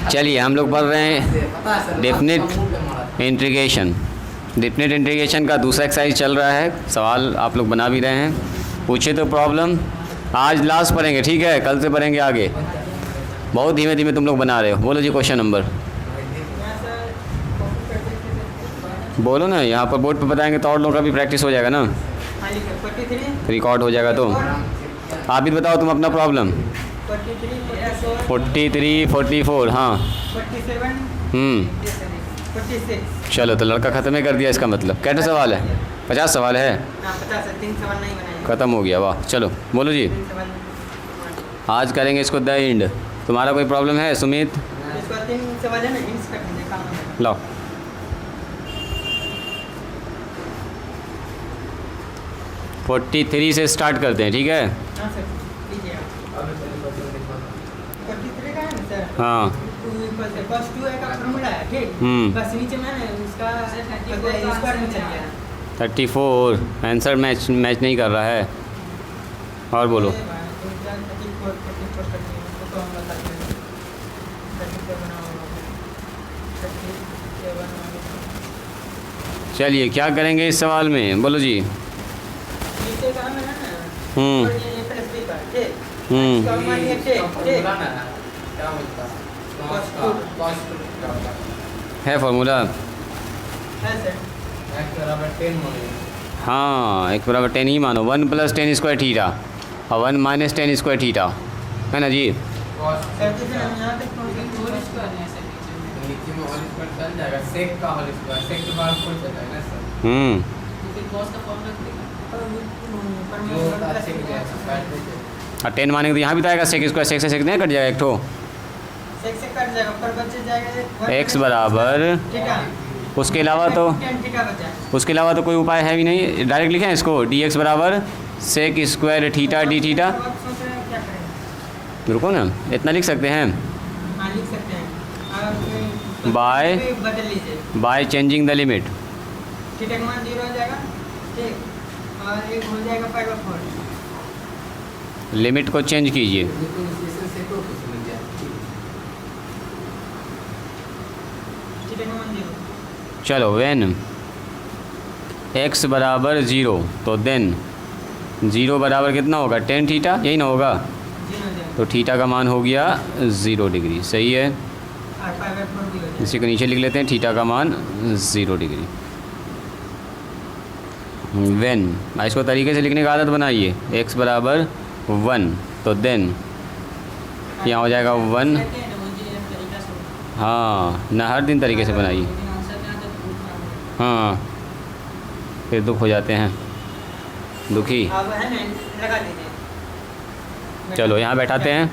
चलिए हम लोग पढ़ रहे हैं डेफिनेट इंटीग्रेशन। डेफिनेट इंटीग्रेशन का दूसरा एक्सरसाइज चल रहा है। सवाल आप लोग बना भी रहे हैं, पूछे तो प्रॉब्लम। आज लास्ट पढ़ेंगे, ठीक है, कल से पढ़ेंगे आगे। बहुत धीमे धीमे तुम लोग बना रहे हो। बोलो जी क्वेश्चन नंबर, बोलो ना। यहाँ पर बोर्ड पे बताएंगे तो और लोगों का भी प्रैक्टिस हो जाएगा ना, रिकॉर्ड हो जाएगा। तो आप भी बताओ तुम अपना प्रॉब्लम। 43, 44, हाँ। 46। चलो तो लड़का ख़त्म ही कर दिया इसका मतलब। कैसे सवाल है? 50 सवाल है। 3 सवाल नहीं बनाए, ख़त्म हो गया, वाह। चलो बोलो जी, आज करेंगे इसको द एंड। तुम्हारा कोई प्रॉब्लम है सुमित? इसका 3 सवाल है ना, हिंट्स कर दीजिए, काम है। लाओ। फोर्टी 43 से स्टार्ट करते हैं, ठीक है? हाँ सर, लीजिए आप। 43 का है ना सर? हाँ। 2 cos 2a का फॉर्मूला है, ठीक? बस नीचे में ना उसका स्क्वायर में चल गया। 34 आंसर मैच नहीं कर रहा है। और बोलो। चलिए क्या करेंगे इस सवाल में, बोलो जी। है फॉर्मूला? हाँ, x बराबर 10 ही मानो। 1 + 10 स्क्वायर थीटा और 1 - 10 स्क्वायर थीटा, है ना जी? और 10 मानेंगे तो यहाँ भी तो आएगा सेक स्क्वायर। सेक से सेक नहीं कट जाएगा, एक ठो x बराबर। उसके अलावा तो कोई उपाय है भी नहीं। डायरेक्ट लिखें इसको, dx बराबर sec square theta d theta. रुको ना, इतना लिख सकते हैं by changing the limit. Theta का मान 0 हो जाएगा, ठीक, और एक हो जाएगा π/4। लिमिट को चेंज कीजिए। चलो व्हेन x बराबर 0 तो देन 0 बराबर कितना होगा? 10 थीटा, यही ना होगा? तो थीटा का मान हो गया 0 डिग्री, सही है। इसी को नीचे लिख लेते हैं, थीटा का मान 0 डिग्री। व्हेन, इसको तरीके से लिखने का आदत बनाइए। x बराबर 1 तो देन यहाँ हो जाएगा 1। हाँ ना, हर दिन तरीके से बनाइए। हाँ, फिर दुख हो जाते हैं, दुखी। चलो यहाँ बैठाते हैं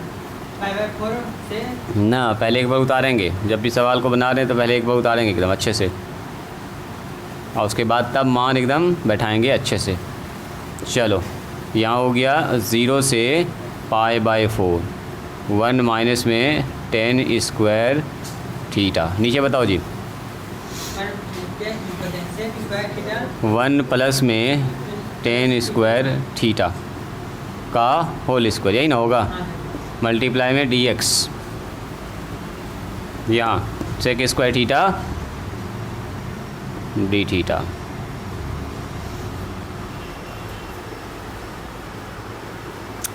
ना। पहले एक बार उतारेंगे, जब भी सवाल को बना रहे हैं तो पहले एक बार उतारेंगे एकदम अच्छे से, और उसके बाद तब मान एकदम बैठाएंगे अच्छे से। चलो यहाँ हो गया 0 से π/4, 1 माइनस में 10 स्क्वायर थीटा। नीचे बताओ जी। 1 प्लस में 10 स्क्वायर थीटा का होल स्क्वायर, यही ना होगा? मल्टीप्लाई में dx, यहाँ sec square theta d theta.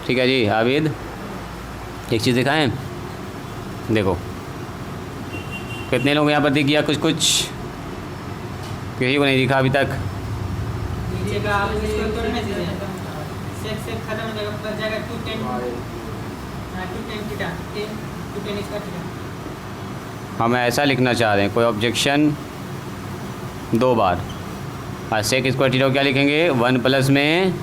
ठीक है जी। आबिद, एक चीज़ दिखाएं, देखो कितने लोग यहाँ पर दिख गया? कुछ किसी को नहीं दिखा अभी तक। हम ऐसा लिखना चाह रहे हैं, कोई ऑब्जेक्शन? 2 बार। और सेक स्क्वायर थीटा को क्या लिखेंगे? 1 प्लस में,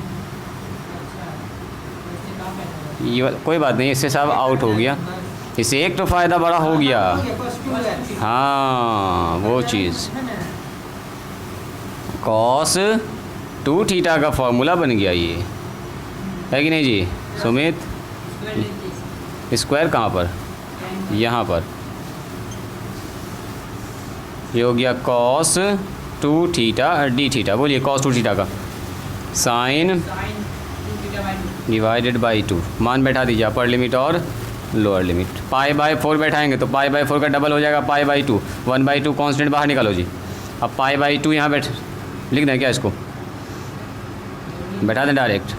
ये कोई बात नहीं, इससे सब आउट हो गया। इससे एक तो फ़ायदा बड़ा हो गया। हाँ वो चीज़, cos 2 थीटा का फॉर्मूला बन गया, ये है कि नहीं जी सुमित? स्क्वायर कहाँ पर? यहाँ पर। ये हो गया cos 2 थीटा डी थीटा। बोलिए cos 2 थीटा का साइन डिवाइडेड बाई 2। मान बैठा दीजिए अपर लिमिट और लोअर लिमिट। पाई बाय 4 बैठाएंगे तो पाई बाय 4 का डबल हो जाएगा पाई बाय 2, 1/2 कांस्टेंट बाहर निकालो जी। अब पाई बाय 2 यहाँ बैठ लिख दें क्या इसको, बैठा दें डायरेक्ट।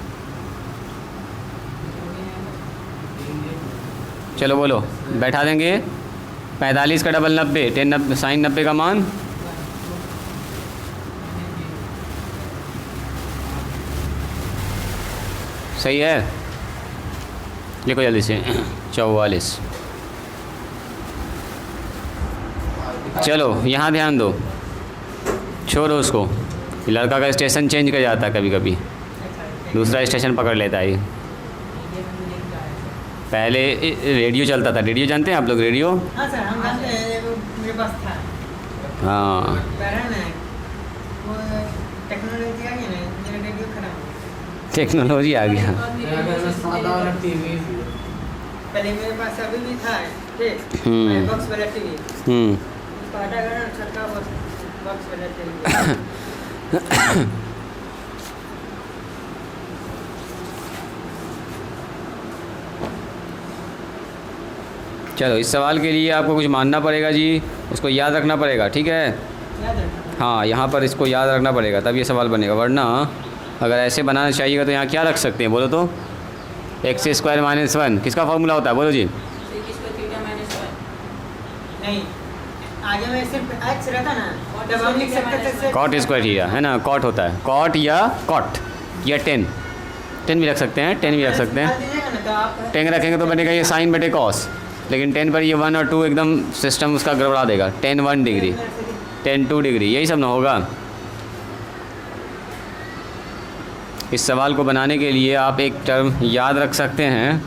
चलो बोलो, बैठा देंगे 45 का डबल 90, 10 साइन 90 का मान सही है, लिखो जल्दी से 44। चलो यहाँ ध्यान दो, छोड़ो उसको, लड़का का स्टेशन चेंज कर जाता है कभी कभी, दूसरा स्टेशन पकड़ लेता है। पहले रेडियो चलता था, रेडियो जानते हैं आप लोग रेडियो? हाँ सर, हम जानते हैं, वो मेरे पास था। हाँ पहले ना वो टेक्नोलॉजी आ गई ना, मेरा रेडियो खराब हो गया। टेक्नोलॉजी आ गया। पहले मेरे पास अभी भी था, ठीक, बॉक्स वाला टीवी, उसको हटा कर छक्का बॉक्स वाला टीवी। चलो इस सवाल के लिए आपको कुछ मानना पड़ेगा जी, उसको याद रखना पड़ेगा, ठीक है? याद रखना। हाँ यहाँ पर इसको याद रखना पड़ेगा तब ये सवाल बनेगा, वरना अगर ऐसे बनाना चाहिएगा तो यहाँ क्या रख सकते हैं बोलो तो? x² - 1 किसका फॉर्मूला होता है बोलो जी? नहीं, आगे में सिर्फ x रहता ना, तब हम लिख सकते थे कॉट स्क्वायर थीटा, है ना? कॉट होता है, कॉट या कॉट या 10 भी रख सकते हैं, 10 भी रख सकते हैं। 10 रखेंगे तो बनेगा ये साइन बटे कॉस, लेकिन 10 पर ये 1 और 2 एकदम सिस्टम उसका गड़बड़ा देगा। 10 1 डिग्री, 10 2 डिग्री, यही सब ना होगा। इस सवाल को बनाने के लिए आप एक टर्म याद रख सकते हैं,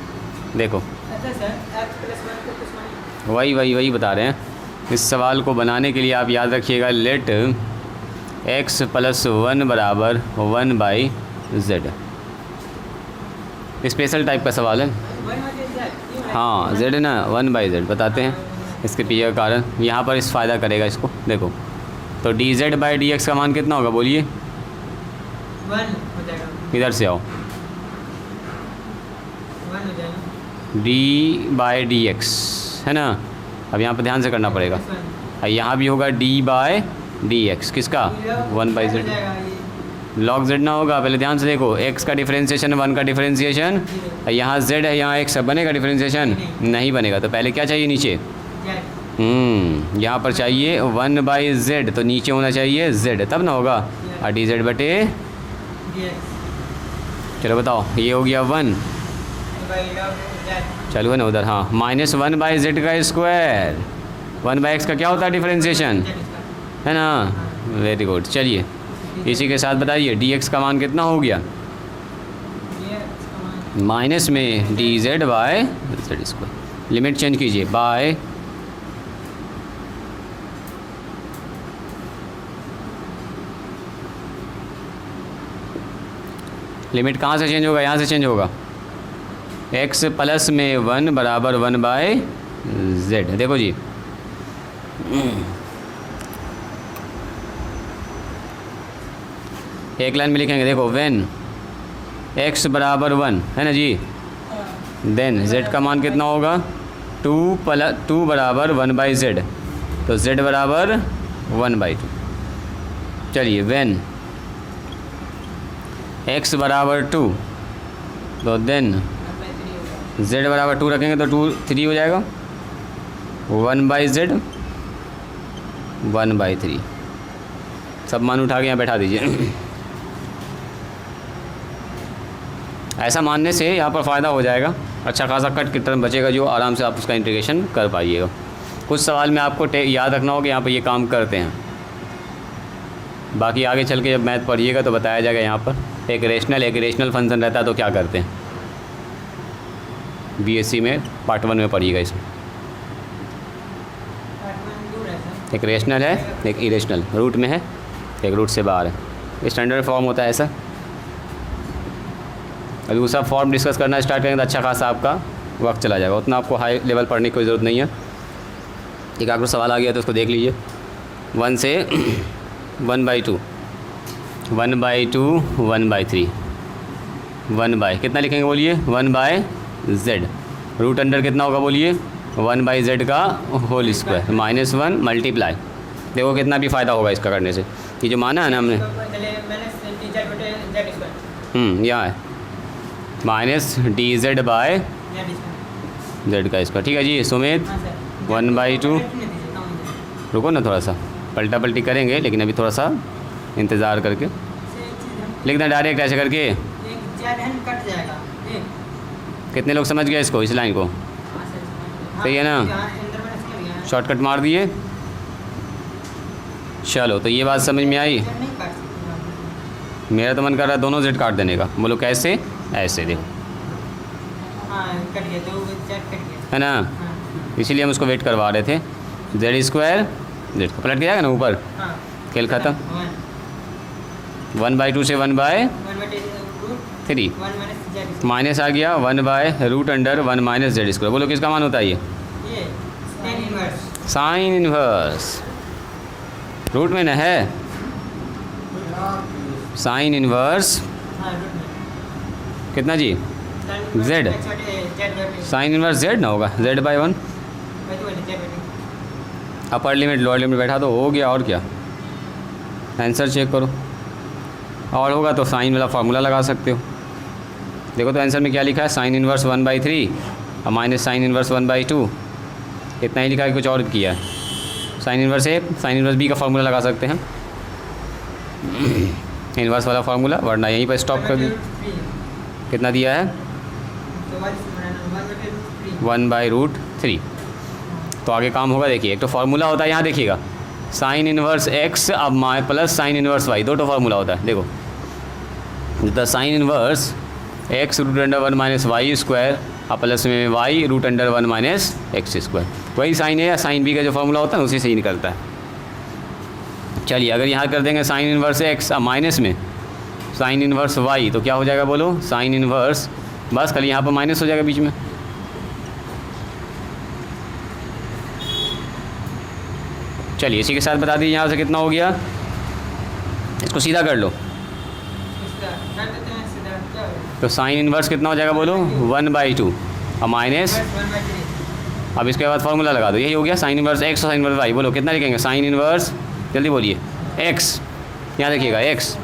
देखो अच्छा सर, x + 1 को कुछ माने? वही बता रहे हैं। इस सवाल को बनाने के लिए आप याद रखिएगा लेट x + 1 बराबर 1/z। स्पेशल टाइप का सवाल है। हाँ z ना 1/z बताते हैं इसके पीछे का कारण, यहाँ पर इस फ़ायदा करेगा इसको। देखो तो dz/dx का मान कितना होगा बोलिए? 1 हो जाएगा। इधर से आओ, 1 हो जाएगा। d/dx है ना, अब यहाँ पर ध्यान से करना पड़ेगा। और यहाँ भी होगा d/dx, किसका? 1/z। log z ना होगा, पहले ध्यान से देखो, x का डिफरेंशिएशन 1 का डिफरेंशिएशन, यहाँ z है यहाँ x, बनेगा डिफरेंशिएशन? नहीं बनेगा। तो पहले क्या चाहिए नीचे? यहाँ पर चाहिए 1/z, तो नीचे होना चाहिए z, तब ना होगा। और dz बटे, चलो बताओ, ये हो गया 1, चलो है ना उधर, हाँ, -1/z का स्क्वायर, 1/x का क्या होता है डिफरेंशिएशन, है ना? Very good. चलिए इसी के साथ बताइए dx का मान कितना हो गया? माइनस में dz/z स्क्वायर। लिमिट चेंज कीजिए, बाय लिमिट कहाँ से चेंज होगा? यहाँ से चेंज होगा। x + में 1 बराबर 1/z। देखो जी, एक लाइन में लिखेंगे, देखो व्हेन x बराबर 1 है ना जी, देन z का मान कितना होगा? 2 बराबर 1/z, तो z बराबर 1/2। चलिए व्हेन x बराबर 2, तो देन z बराबर 2 रखेंगे तो 3 हो जाएगा, 1/z 1/3। सब मान उठा के यहाँ बैठा दीजिए। ऐसा मानने से यहाँ पर फ़ायदा हो जाएगा, अच्छा खासा कट की टर्म बचेगा जो आराम से आप उसका इंटीग्रेशन कर पाइएगा। कुछ सवाल में आपको याद रखना होगा यहाँ पर ये काम करते हैं, बाकी आगे चल के जब मैथ पढ़िएगा तो बताया जाएगा। यहाँ पर एक रेशनल फंक्शन रहता है तो क्या करते हैं, बीएससी में पार्ट 1 में पढ़िएगा। इसमें एक रेशनल है, एक इरेशनल, रूट में है, एक रूट से बाहर है। स्टैंडर्ड फॉर्म होता है ऐसा। अभी वो सब फॉर्म डिस्कस करना स्टार्ट करेंगे तो अच्छा खासा आपका वक्त चला जाएगा, उतना आपको हाई लेवल पढ़ने की कोई ज़रूरत नहीं है। एक आपको सवाल आ गया तो उसको देख लीजिए। 1 से 1/2, 1/2, 1/3, 1 बाय कितना लिखेंगे बोलिए? 1/z। रूट अंडर कितना होगा बोलिए 1/z का होल स्क्वायर -1 मल्टीप्लाई। देखो कितना भी फ़ायदा होगा इसका करने से। ये जो माना है ना हमने यहाँ है -dz/z का स्क्वायर। ठीक है जी सुमित 1/2। रुको ना थोड़ा सा पलटा पलटी करेंगे लेकिन अभी थोड़ा सा इंतज़ार करके लिख दें डायरेक्ट ऐसे करके। कट जाएगा। कितने लोग समझ गए इसको, इस लाइन को? सही है ना, शॉर्टकट मार दिए। चलो तो ये बात समझ में आई। मेरा तो मन कर रहा है दोनों जेड काट देने का। बोलो कैसे? ऐसे देखो है ना, इसीलिए हम उसको वेट करवा रहे थे। जेड स्क्वायर जेड को पलट के जाएगा ना ऊपर, खेल ख़त्म। 1/2 से 1/3 माइनस आ गया 1/√(1 - z²। बोलो किसका मान होता है ये? Sine inverse. रूट में न है साइन इनवर्स कितना जी? z। साइन इनवर्स z ना होगा z/1। Upper limit lower limit बैठा दो, हो गया। और क्या, आंसर चेक करो। और होगा तो साइन वाला फार्मूला लगा सकते हो। देखो तो आंसर में क्या लिखा है, साइन इनवर्स 1/3 और माइनस साइन इनवर्स 1/2। इतना ही लिखा है, कुछ और किया है। साइन इनवर्स ए साइन इनवर्स बी का फार्मूला लगा सकते हैं, इनवर्स वाला फार्मूला, वरना यहीं पर स्टॉप कर दी। कितना दिया है? 1/√3। तो आगे काम होगा। देखिए एक तो फार्मूला होता है, यहाँ देखिएगा साइन इनवर्स x अब प्लस साइन इनवर्स y, दो तो फार्मूला होता है। देखो the sine inverse x √(1 - y²) और प्लस में y √(1 - x²। वही साइन ए या साइन बी का जो फार्मूला होता है उसी से ही निकलता है। चलिए अगर यहाँ कर देंगे साइन इनवर्स x और माइनस में साइन इनवर्स y, तो क्या हो जाएगा बोलो? साइन इनवर्स, बस खाली यहाँ पर माइनस हो जाएगा बीच में। चलिए इसी के साथ बता दीजिए यहाँ से कितना हो गया। इसको सीधा कर लो तो साइन इनवर्स कितना हो जाएगा बोलो? 1/2 और माइनस, अब इसके बाद फार्मूला लगा दो। यही हो गया साइन इनवर्स x और साइन इनवर्स y। बोलो कितना लिखेंगे? साइन इनवर्स, जल्दी बोलिए, x, यहाँ देखिएगा x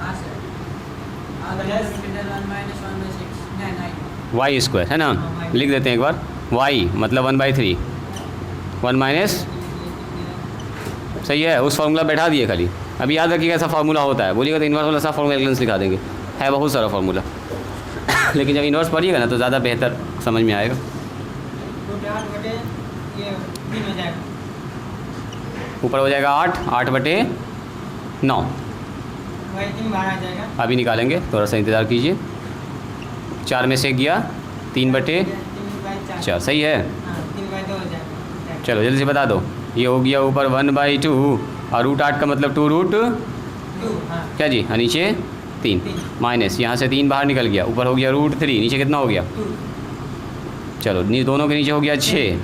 y² है ना, लिख देते हैं एक बार। y मतलब 1/3 1 माइनस, सही है, उस फार्मूला बैठा दिए खाली। अभी याद रखिएगा ऐसा फार्मूला होता है, बोलिएगा तो इन्वर्स वाला सा फार्मूला एलिमेंट्स लिखा देंगे, है बहुत सारा फार्मूला। लेकिन जब इन्वर्स पढ़िएगा ना तो ज़्यादा बेहतर समझ में आएगा। ऊपर हो जाएगा 8/9। अभी निकालेंगे, थोड़ा सा इंतज़ार कीजिए। 4 में से गया 3/4, सही है। चलो जल्दी से बता दो। ये हो गया ऊपर 1/2 और √8 का मतलब 2√2 क्या जी? हाँ नीचे 3 माइनस, यहाँ से 3 बाहर निकल गया, ऊपर हो गया √3, नीचे कितना हो गया? चलो दोनों के नीचे हो गया 6,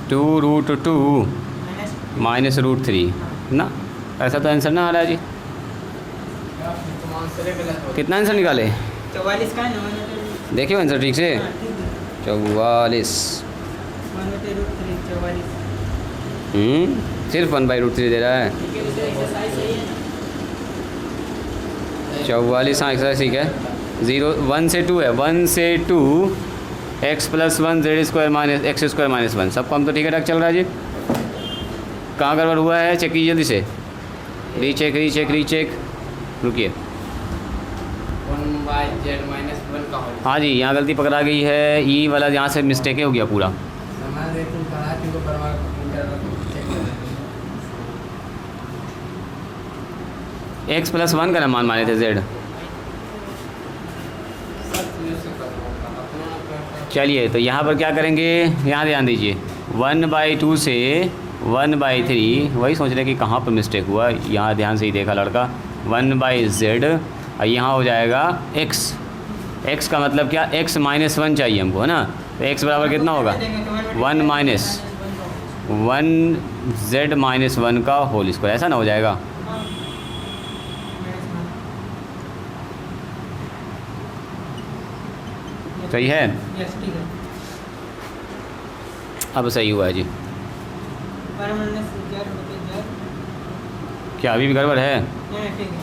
2√2 माइनस √3 ना। ऐसा तो आंसर ना आ रहा है जी। कितना आंसर निकाले? 44 का। देखिए आंसर ठीक से, 44। सिर्फ 1/√3 दे रहा है। 44, हाँ एक्सरसाइज ठीक है। 1 से 2 है, 1 से 2 x + 1 z² - x² - 1। सब काम तो ठीक है, ठाक चल रहा है जी। कहाँ गड़बड़ हुआ है चेक कीजिए जल्दी से। रीचेक रीचेक रीचेक, रुकिए। 1/z-1 का होगा। हाँ जी यहाँ गलती पकड़ा गई है, ई वाला यहाँ से मिस्टेक हो गया पूरा। x + 1 का ना मान माने थे z। चलिए तो यहाँ पर क्या करेंगे, यहाँ ध्यान दीजिए। 1/2 से 1/3, वही सोच रहे कि कहाँ पर मिस्टेक हुआ। यहाँ ध्यान से ही देखा लड़का। 1/z और यहाँ हो जाएगा x। x का मतलब क्या? x - 1 चाहिए हमको, है ना। तो x बराबर कितना होगा? 1 माइनस 1z - 1 का होल स्क्वायर। ऐसा ना हो जाएगा। सही है, यस ठीक है। अब सही हुआ है जी। क्या अभी भी गड़बड़ है? नहीं ठीक है,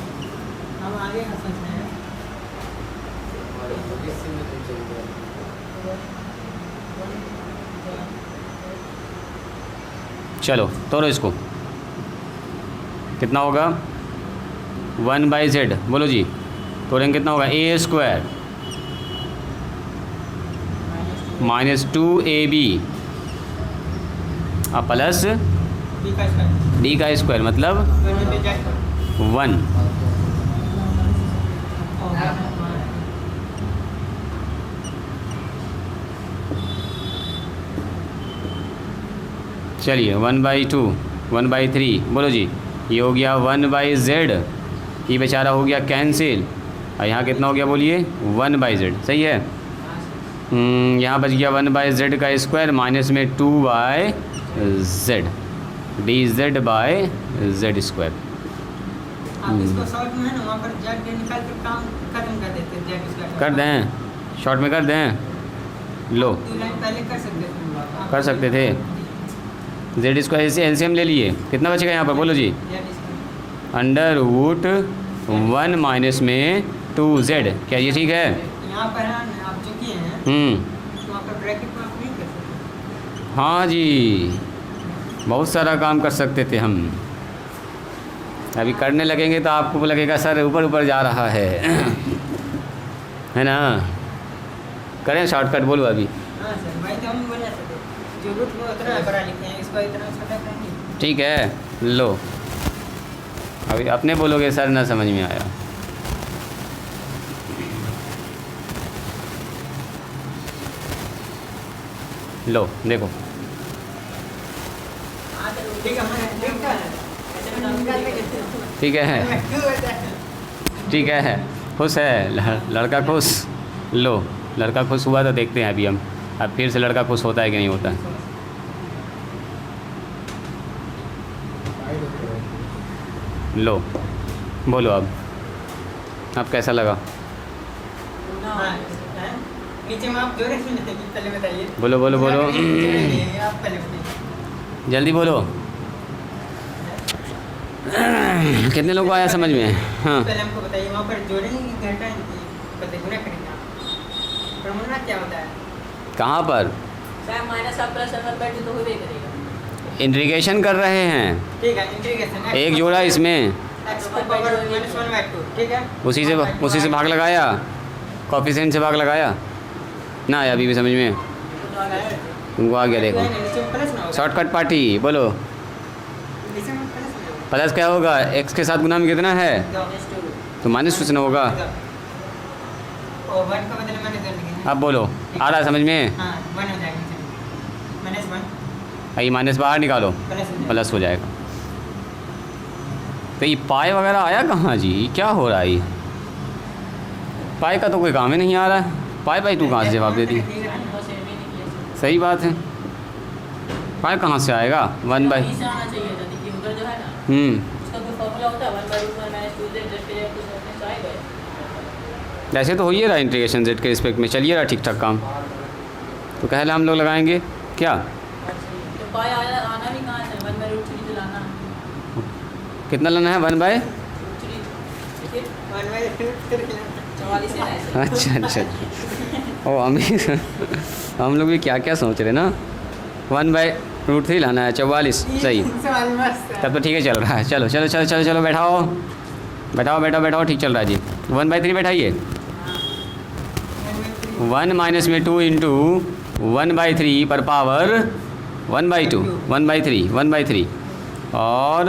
हम आगे का सोच रहे हैं। चलो तोड़ो इसको, कितना होगा? 1/z, बोलो जी, तोड़ेंगे कितना होगा? a² -2ab प्लस d का स्क्वायर मतलब 1। चलिए 1/2 1/3, बोलो जी, ये हो गया 1/z, ये बेचारा हो गया कैंसिल, और यहाँ कितना हो गया बोलिए? 1/z, सही है। यहाँ बच गया 1/z का स्क्वायर माइनस में 2/z dz/z²। आप इसको शॉर्ट में है ना, वहाँ पर z निकाल के काम खत्म कर देते हैं, z कर दें, शॉर्ट में कर दें, लो दो लाइन पहले कर सकते थे, कर सकते थे। z² से एलसीएम ले लिए, कितना बचेगा यहाँ पर बोलो जी? √1 माइनस में 2z, क्या ये ठीक है? यहाँ पर है ना, आप जो किए हैं वहाँ पर ब्रैकेट में आप नहीं कर सकते। हाँ जी, बहुत सारा काम कर सकते थे हम, अभी करने लगेंगे तो आपको लगेगा सर ऊपर ऊपर जा रहा है ना। करें शॉर्टकट, बोलो अभी। हाँ सर, भाई तो हम बना सकते, जो रूट में उतना बड़ा लिखे हैं, इसको इतना छोटा करेंगे। ठीक है, लो अभी अपने बोलोगे सर ना समझ में आया। लो देखो, ठीक है, ठीक है, ठीक है, खुश है लड़का, खुश। लो लड़का खुश हुआ तो देखते हैं अभी हम, अब फिर से लड़का खुश होता है कि नहीं होता है। लो बोलो अब कैसा लगा? नीचे में आप जोरे सुनते हैं, पहले बताइए। बोलो बोलो बोलो, आप पहले बताइए, जल्दी बोलो। कितने लोगों को आया समझ में? हाँ पहले हमको बताइए, वहाँ पर जोड़ेंगे कि घटा पता गुना करेंगे आप? प्रमाणा क्या होता है? कहाँ पर? माइनस आप प्लस √2 तो होबे करेगा। इंटीग्रेशन कर रहे हैं, ठीक है, इंटीग्रेशन एक जोड़ा इसमें, x की पावर -1/2, ठीक है। उसी से भाग लगाया, कोफिशिएंट से भाग लगाया ना आया अभी भी समझ में? तुमको आ गया, देखो शॉर्टकट पार्टी, बोलो प्लस क्या होगा? x के साथ गुना में कितना है तो -2 ना होगा। अब बोलो, आ रहा है समझ में? ये माइनस बाहर निकालो, प्लस हो जाएगा। तो ये पाई वगैरह आया कहाँ जी? क्या हो रहा है ये? पाई का तो कोई काम ही नहीं आ रहा है। पाई तू कहाँ से जवाब दे दी? सही बात है, पाई कहाँ से आएगा? 1/, ऐसे तो हो ही रहा इंटीग्रेशन z के रिस्पेक्ट में, चलिए रहा ठीक ठाक काम। तो कहला हम लोग लगाएंगे क्या? कितना लाना है? 1/, अच्छा ओ हम लोग भी क्या क्या सोच रहे ना। 1/√3 लाना है, 44, सही। तब तो ठीक है, चल रहा है। चलो चलो चलो चलो चलो, बैठाओ बैठाओ बैठाओ बैठाओ, ठीक चल रहा है जी। 1/3 बैठाइए। 1 माइनस में 2 इंटू 1/3 पर पावर 1/2, 1/3 1/3 और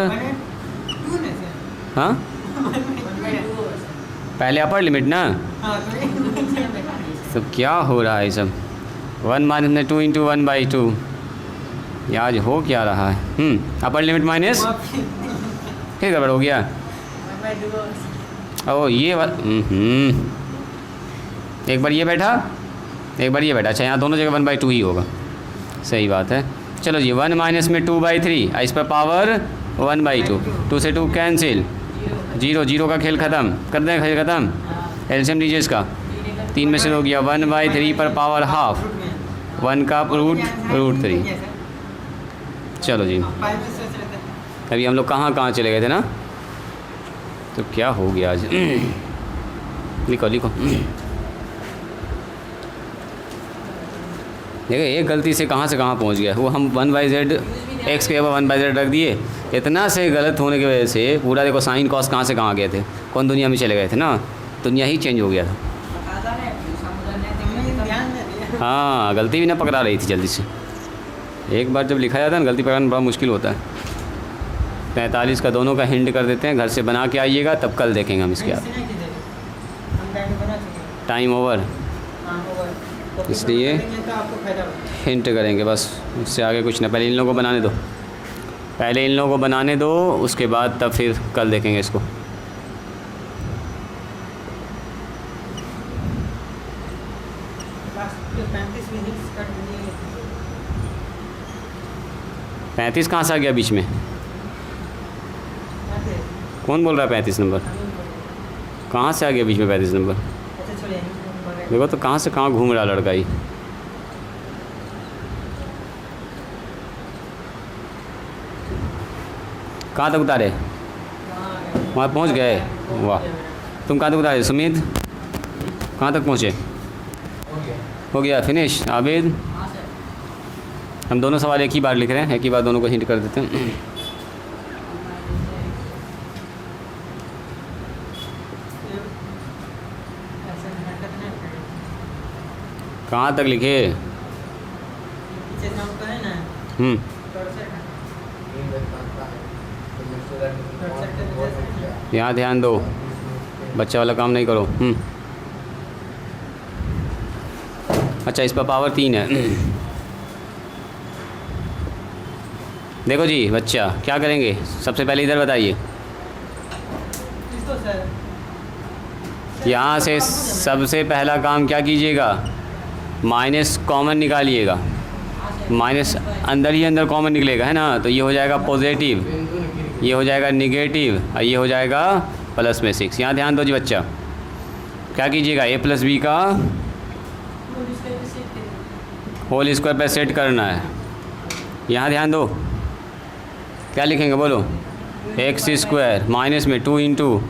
हाँ पहले अपर लिमिट ना। सब क्या हो रहा है सब? 1 माइनस में 2 इंटू 1/2, यार हो क्या रहा है? अपर लिमिट माइनस, फिर गड़बड़ हो गया। ओ ये एक बार ये बैठा, एक बार ये बैठा। अच्छा, यहाँ दोनों जगह 1/2 ही होगा, सही बात है। चलो जी, 1 माइनस में 2/3, इस पर पावर 1/2, 2 से 2 कैंसिल, 0 0 का खेल ख़त्म कर दें, खेल ख़त्म। एलसीएम लीजिए इसका, 3 में से हो गया 1/3 पर पावर हाफ, 1 का √3। चलो जी, अभी हम लोग कहाँ चले गए थे ना, तो क्या हो गया आज। लिखो देखो एक गलती से कहाँ पहुँच गया वो। हम 1/z x के ऊपर 1/z रख दिए, इतना से गलत होने की वजह से पूरा देखो साइन कॉस कहाँ से कहाँ गए थे, कौन दुनिया में चले गए थे ना, दुनिया ही चेंज हो गया था। हाँ, गलती भी ना पकड़ा रही थी जल्दी से। एक बार जब लिखा जाता है ना, गलती पकड़ना बड़ा मुश्किल होता है। 45 का दोनों का हिंट कर देते हैं, घर से बना के आइएगा, तब कल देखेंगे हम इसके बाद। टाइम ओवर, इसलिए हिंट करेंगे बस, उससे आगे कुछ ना। पहले इन लोगों को बनाने दो, उसके बाद तब फिर कल देखेंगे इसको। पैंतीस कहाँ से आ गया बीच में? कौन बोल रहा है 35 नंबर? कहाँ से आ गया बीच में 35 नंबर? देखो तो कहाँ से कहाँ घूम रहा लड़का ही। कहाँ तक उतारे? वहाँ पहुँच गए, वाह। तुम कहाँ तक उतारे सुमित? कहाँ तक पहुँचे? हो गया फिनिश। आबिद, हम दोनों सवाल एक ही बार लिख रहे हैं, एक ही बार दोनों को हिंट कर देते हैं। कहाँ तक लिखे? यहाँ ध्यान दो, बच्चा वाला काम नहीं करो। अच्छा, इस पर पावर 3 है। देखो जी बच्चा, क्या करेंगे सबसे पहले इधर बताइए। यहाँ से सबसे पहला काम क्या कीजिएगा, माइनस कॉमन निकालिएगा। माइनस अंदर ही अंदर कॉमन निकलेगा, है ना, तो ये हो जाएगा पॉजिटिव, ये हो जाएगा निगेटिव, और ये हो जाएगा प्लस में 6। यहाँ ध्यान दो जी बच्चा, क्या कीजिएगा, a + b का होल स्क्वायर पे सेट करना है। यहाँ ध्यान दो, क्या लिखेंगे बोलो, x² माइनस में 2 ×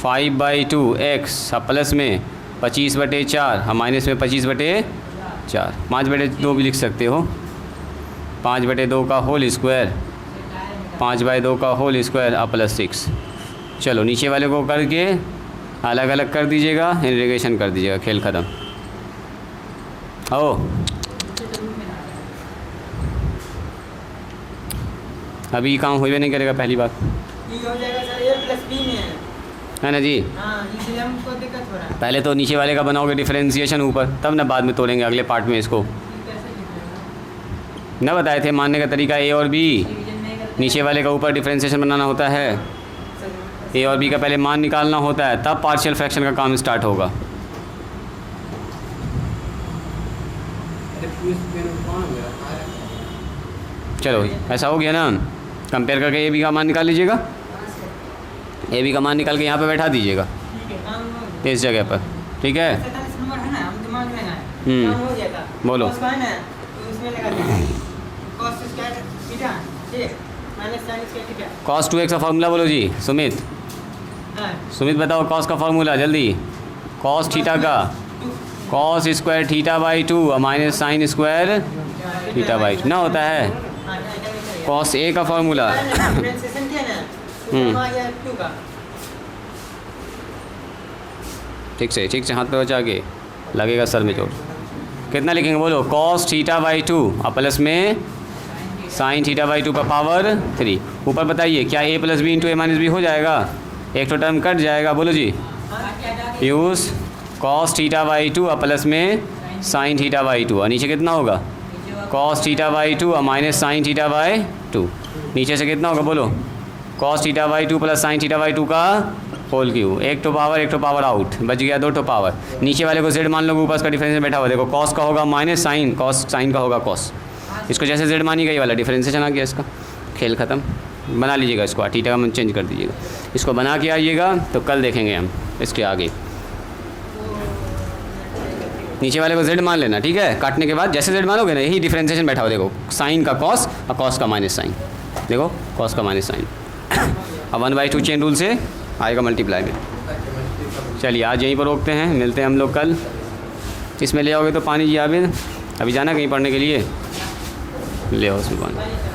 5/2 x, प्लस में 25/4, और माइनस में 25/4, 5/2 भी लिख सकते हो। 5/2 का होल स्क्वायर, 5/2 का होल स्क्वायर और प्लस 6। चलो नीचे वाले को करके अलग अलग कर दीजिएगा, इंटीग्रेशन कर दीजिएगा, खेल ख़त्म। ओ अभी काम हुए नहीं करेगा पहली बार, हो जाएगा सर, a + b में है ना जी। हाँ, इसलिए हमको दिक्कत हो रहा है। पहले तो नीचे वाले का बनाओगे डिफरेंशिएशन ऊपर, तब ना बाद में तोड़ेंगे अगले पार्ट में इसको। ना बताए थे मानने का तरीका a और b, नीचे वाले का ऊपर डिफरेंशिएशन बनाना होता है, a और b का पहले मान निकालना होता है, तब पार्शियल फ्रैक्शन का काम स्टार्ट होगा। चलो ऐसा हो गया ना, कंपेयर करके a b का मान निकाल लीजिएगा, a b का मान निकाल के यहाँ पे बैठा दीजिएगा इस जगह पर, ठीक है। बोलो। cos 2x का फार्मूला बोलो जी सुमित। सुमित बताओ cos का फार्मूला जल्दी। cos थीटा का cos स्क्वायर θ/2 और माइनस साइन स्क्वायर θ/2 ना होता है। cos a का फार्मूला ठीक से हाथ पे बचा के, लगेगा सर में चोट। कितना लिखेंगे बोलो, cos θ/2 और प्लस में sin θ/2 का पावर 3। ऊपर बताइए क्या a + b × a - b हो जाएगा, एक तो टर्म कट जाएगा, बोलो जी। यूज़ cos θ/2 और प्लस में sin θ/2, और नीचे कितना होगा, cos θ/2 और माइनस sin θ/2। नीचे से कितना होगा बोलो, cos θ/2 प्लस sin θ/2 का होल क्यूब। एक तो पावर आउट, बच गया 2 तो पावर। नीचे वाले को z मान लो, ऊपर का डिफरेंस बैठा हुआ, देखो cos का होगा माइनस साइन, cos साइन का होगा cos। इसको जैसे z मानी गई वाला डिफरेंशिएशन आ गया, इसका खेल ख़त्म। बना लीजिएगा इसको, थीटा का मन चेंज कर दीजिएगा, इसको बना के आइएगा, तो कल देखेंगे हम इसके आगे। नीचे वाले को जेड मान लेना, ठीक है। काटने के बाद जैसे जेड मानोगे ना, यही डिफ्रेंसिएशन बैठा हो, देखो साइन का कॉस और कॉस का माइनस साइन, देखो कॉस का माइनस साइन। अब 1/2 चेन रूल से आएगा मल्टीप्लाई में। चलिए आज यहीं पर रोकते हैं, मिलते हैं हम लोग कल। इसमें ले आओगे तो पानी जी आबिद, अभी जाना कहीं पढ़ने के लिए, ले आओ उसमें पानी।